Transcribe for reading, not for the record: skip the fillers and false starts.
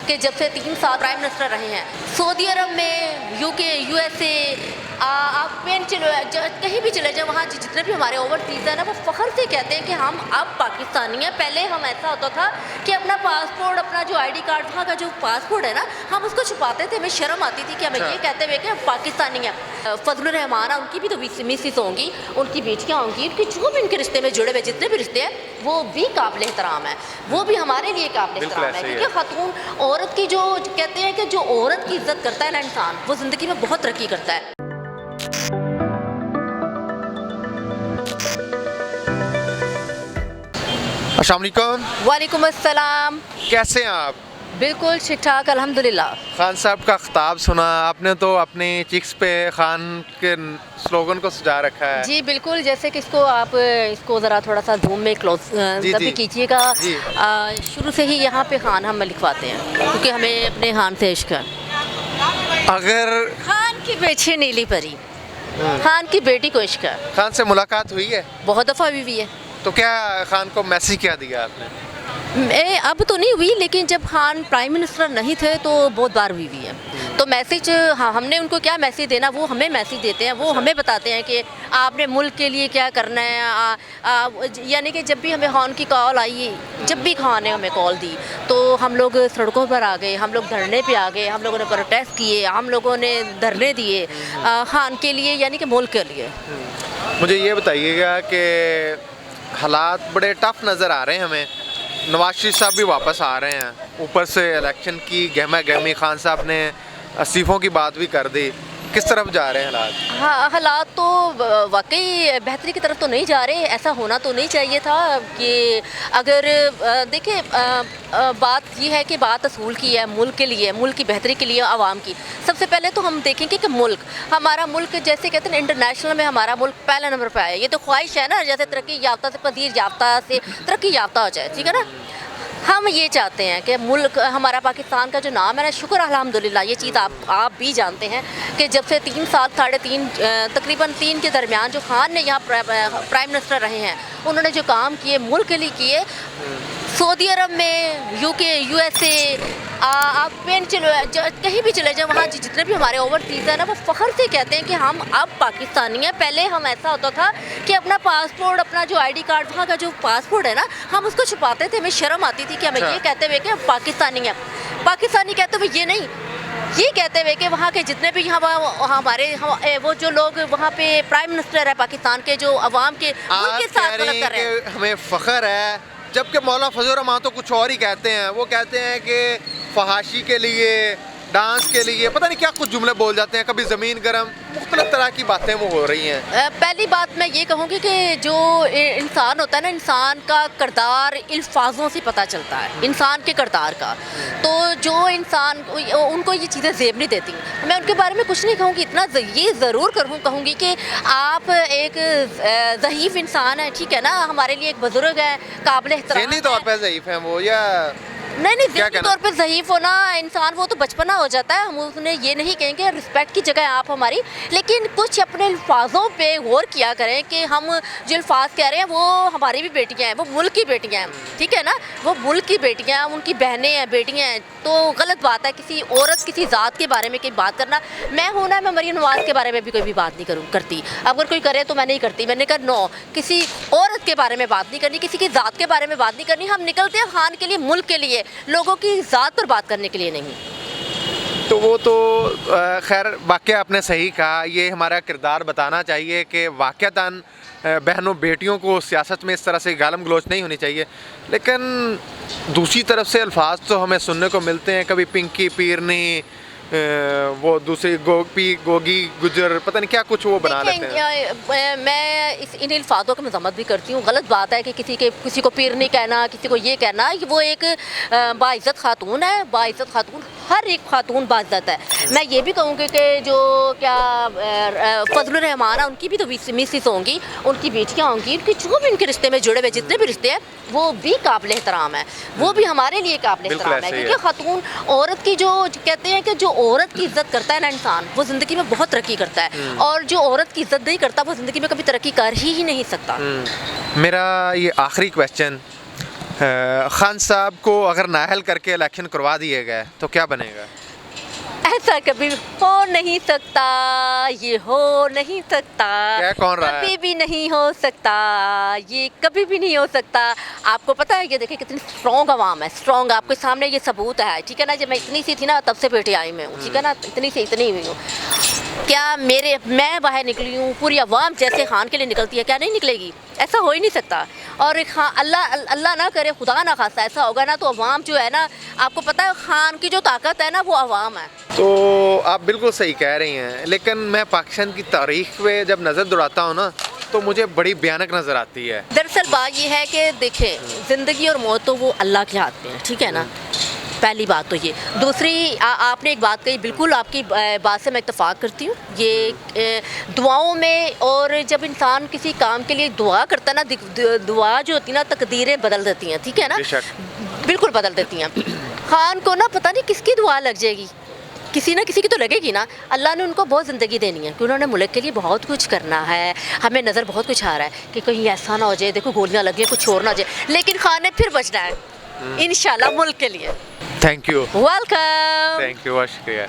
कि जब से 3 साल प्राइम मिनिस्टर रहे हैं, सऊदी अरब में, यूके, यूएसए, आप पेन चलो कहीं भी चले जाए, वहाँ जितने भी हमारे ओवरसीज़ हैं ना, वो फ़ख्र से कहते हैं कि हम अब पाकिस्तानी हैं। पहले हम ऐसा होता था कि अपना पासपोर्ट, अपना जो आईडी कार्ड, वहाँ का जो पासपोर्ट है ना, हम उसको छुपाते थे, हमें शर्म आती थी कि हमें ये कहते हुए कि हम पाकिस्तानी हैं। फजलुर रहमान, उनकी भी तो मिसिस होंगी, उनकी बेटियाँ होंगी, उनकी जो भी उनके रिश्ते में जुड़े हुए जितने भी रिश्ते हैं, वो भी काबिल एहतराम है, वो भी हमारे लिए काबिल एहतराम है। क्योंकि खातून औरत की जो कहते हैं कि जो औरत की इज्जत करता है ना इंसान, वो ज़िंदगी में बहुत तरक्की करता है। अस्सलाम वालेकुम। वालेकुम अस्सलाम। कैसे हैं आप? बिल्कुल ठीक ठाक, अल्हम्दुलिल्लाह। खान साहब का खिताब सुना आपने, तो अपनी चिक्स पे खान के स्लोगन को सजा रखा है। जी बिल्कुल, जैसे कि इसको ज़रा थोड़ा सा जूम में क्लोज भी कीजिएगा। शुरू से ही यहाँ पे खान हम लिखवाते हैं क्योंकि हमें अपने खान से इश्क है। अगर खान की बेटी नीली परी, खान की बेटी को इश्क है। खान से मुलाकात हुई है? बहुत दफ़ा हुई है। तो क्या खान को मैसेज क्या दिया आपने? अब तो नहीं हुई, लेकिन जब खान प्राइम मिनिस्टर नहीं थे तो बहुत बार हुई है। तो मैसेज, हाँ, हमने उनको क्या मैसेज देना, वो हमें मैसेज देते हैं, वो हमें बताते हैं कि आपने मुल्क के लिए क्या करना है। यानी कि जब भी हमें खान की कॉल आई, जब भी खान ने हमें कॉल दी, तो हम लोग सड़कों पर आ गए, हम लोग धरने पे आ गए, हम लोगों ने प्रोटेस्ट किए, हम लोगों ने धरने दिए खान के लिए, यानी कि मुल्क के लिए। मुझे ये बताइएगा कि हालात बड़े टफ नज़र आ रहे हैं हमें। नवाज शरीफ साहब भी वापस आ रहे हैं, ऊपर से इलेक्शन की गहमा गहमी, खान साहब ने इस्तीफ़ों की बात भी कर दी। किस तरफ जा रहे हैं हालात? हाँ, हालात तो वाकई बेहतरी की तरफ तो नहीं जा रहे। ऐसा होना तो नहीं चाहिए था कि अगर देखिए, बात ये है कि बात असूल की है, मुल्क के लिए, मुल्क की बेहतरी के लिए, आवाम की। सबसे पहले तो हम देखेंगे कि हमारा मुल्क, जैसे कहते हैं इंटरनेशनल में हमारा मुल्क पहले नंबर पर आया। ये तो ख्वाहिश है ना, जैसे तरक्की याफ्ता से पजीर याफ्ता से तरक्की याफ्ता हो जाए, ठीक है ना। हम ये चाहते हैं कि मुल्क हमारा पाकिस्तान का जो नाम है ना, शुक्र अल्हम्दुलिल्लाह, ये चीज़ आप भी जानते हैं कि जब से 3 साल, 3.5, तकरीबन 3 के दरमियान जो खान ने यहाँ प्राइम मिनिस्टर रहे हैं, उन्होंने जो काम किए मुल्क के लिए किए। सऊदी अरब में, यूके, यूएसए, आप पेन चलो कहीं भी चले जाए, वहाँ जितने भी हमारे ओवरसीज़ हैं ना, वो फ़ख्र से कहते हैं कि हम अब पाकिस्तानी हैं। पहले हम ऐसा होता था कि अपना पासपोर्ट, अपना जो आईडी कार्ड, वहाँ का जो पासपोर्ट है ना, हम उसको छुपाते थे, हमें शर्म आती थी कि हमें ये कहते हुए कि हम पाकिस्तानी हैं। पाकिस्तानी कहते हुए ये नहीं, ये कहते हुए कि वहाँ के जितने भी वो जो लोग वहाँ पे प्राइम मिनिस्टर है पाकिस्तान के, जो अवाम के उनके साथ गलत कर रहे हैं। हमें फ़ख्र है, जबकि मौलाना फजल रहमान तो कुछ और ही कहते हैं। वो कहते हैं कि फहाशी के लिए, डांस के लिए, पता नहीं क्या कुछ जुमले बोल जाते हैं, कभी ज़मीन गरम, मुख्तलिफ तरह की बातें वो हो रही हैं। पहली बात मैं ये कहूँगी कि जो इंसान होता है ना, इंसान का किरदार अल्फाजों से पता चलता है, इंसान के किरदार का। तो जो इंसान, उनको ये चीज़ें ज़ेब नहीं देती। मैं उनके बारे में कुछ नहीं कहूँगी, इतना ये ज़रूर कहूँगी कि आप एक ज़ईफ़ इंसान है, ठीक है ना, हमारे लिए एक बुज़ुर्ग है, काबिल एहतराम। ज़हनी तौर पर ज़ईफ़ हैं वो, या नहीं, ज़हनी तौर पे ज़ईफ़ होना इंसान, वो तो बचपना हो जाता है। हम उसने ये नहीं कहेंगे, रिस्पेक्ट की जगह आप हमारी, लेकिन कुछ अपने अल्फाजों पे गौर किया करें कि हम जो अल्फाज कह रहे हैं वो हमारी भी बेटियां हैं, वो मुल्क की बेटियां हैं, ठीक है ना, वो मुल्क की बेटियां, उनकी बहनें हैं, बेटियां हैं। तो गलत बात है किसी औरत, किसी ज़ात के बारे में कोई बात करना। मैं हूँ ना, मैं मरीम नवाज़ के बारे में भी कोई भी बात नहीं करती। अगर कोई करे तो मैं नहीं करती। मैंने कहा नो, किसी औरत के बारे में बात नहीं करनी, किसी की ज़ात के बारे में बात नहीं करनी। हम निकलते हैं खान के लिए, मुल्क के लिए, लोगों की ज़ात पर बात करने के लिए नहीं। तो वो तो खैर वाक़या आपने सही कहा। ये हमारा किरदार बताना चाहिए कि वाक़यातन बहनों बेटियों को सियासत में इस तरह से गालम गलोच नहीं होनी चाहिए। लेकिन दूसरी तरफ से अल्फाज तो हमें सुनने को मिलते हैं, कभी पिंकी पीरनी, वो दूसरी गोगी गुजर, पता नहीं क्या कुछ वो बना लेते हैं। मैं इन अल्फाजों की मज़म्मत भी करती हूँ। गलत बात है कि किसी को पीरनी कहना, किसी को ये कहना। वो एक बाइज़्ज़त खातून है, बाइज़्ज़त खातून, हर एक खातून बाइज़्ज़त है। मैं ये भी कहूँगी कि जो क्या फजलुर रहमान है, उनकी भी तो मिसिस होंगी, उनकी बेटियाँ होंगी, उनकी जो भी उनके रिश्ते में जुड़े हुए जितने भी रिश्ते हैं, वो भी काबिल एहतराम है, वो भी हमारे लिए काबिल एहतराम है। क्योंकि खातून औरत की, जो कहते हैं कि जो औरत की इज्जत करता है ना इंसान, वो ज़िंदगी में बहुत तरक्की करता है। और जो औरत की इज्जत नहीं करता, वो ज़िंदगी में कभी तरक्की कर ही नहीं सकता। मेरा ये आखिरी क्वेश्चन, खान साहब को अगर नाअहल करके इलेक्शन करवा दिए गए तो क्या बनेगा? ऐसा कभी हो नहीं सकता, ये हो नहीं सकता, क्या कौन रहा है? कभी भी नहीं हो सकता, ये कभी भी नहीं हो सकता। आपको पता है, ये देखिए कितनी स्ट्रॉन्ग आवाम है, स्ट्रॉन्ग, आपके सामने ये सबूत है, ठीक है ना। जब मैं इतनी सी थी ना तब से बेटे आई मैं हूँ, ठीक है ना, इतनी से इतनी हुई हूँ। क्या मैं बाहर निकली हूँ, पूरी आवाम जैसे खान के लिए निकलती है, क्या नहीं निकलेगी? ऐसा हो ही नहीं सकता। और हाँ, अल्लाह ना करे, खुदा ना खासा ऐसा होगा ना, तो अवाम जो है ना, आपको पता है खान की जो ताकत है ना वो अवाम है। तो आप बिल्कुल सही कह रही हैं, लेकिन मैं पाकिस्तान की तारीख पे जब नज़र दौड़ाता हूँ ना तो मुझे बड़ी भयानक नज़र आती है। दरअसल बात ये है कि देखें, ज़िंदगी और मौत तो वो अल्लाह के हाथ में है, ठीक है ना, पहली बात तो ये। दूसरी, आपने एक बात कही, बिल्कुल आपकी बात से मैं इत्तेफाक करती हूँ। ये दुआओं में, और जब इंसान किसी काम के लिए दुआ करता है ना, दुआ जो होती है ना, तकदीरें बदल देती हैं, ठीक है ना, बिल्कुल बदल देती हैं। खान को ना पता नहीं किसकी दुआ लग जाएगी, किसी ना किसी की तो लगेगी ना। अल्लाह ने उनको बहुत ज़िंदगी देनी है कि उन्होंने मुल्क के लिए बहुत कुछ करना है। हमें नज़र बहुत कुछ आ रहा है कि कहीं ऐसा ना हो जाए, देखो गोलियां लगी हैं, कुछ और ना हो जाए, लेकिन खान ने फिर बचना है इंशाल्लाह मुल्क के लिए। Thank you, welcome. Thank you, बहुत शुक्रिया।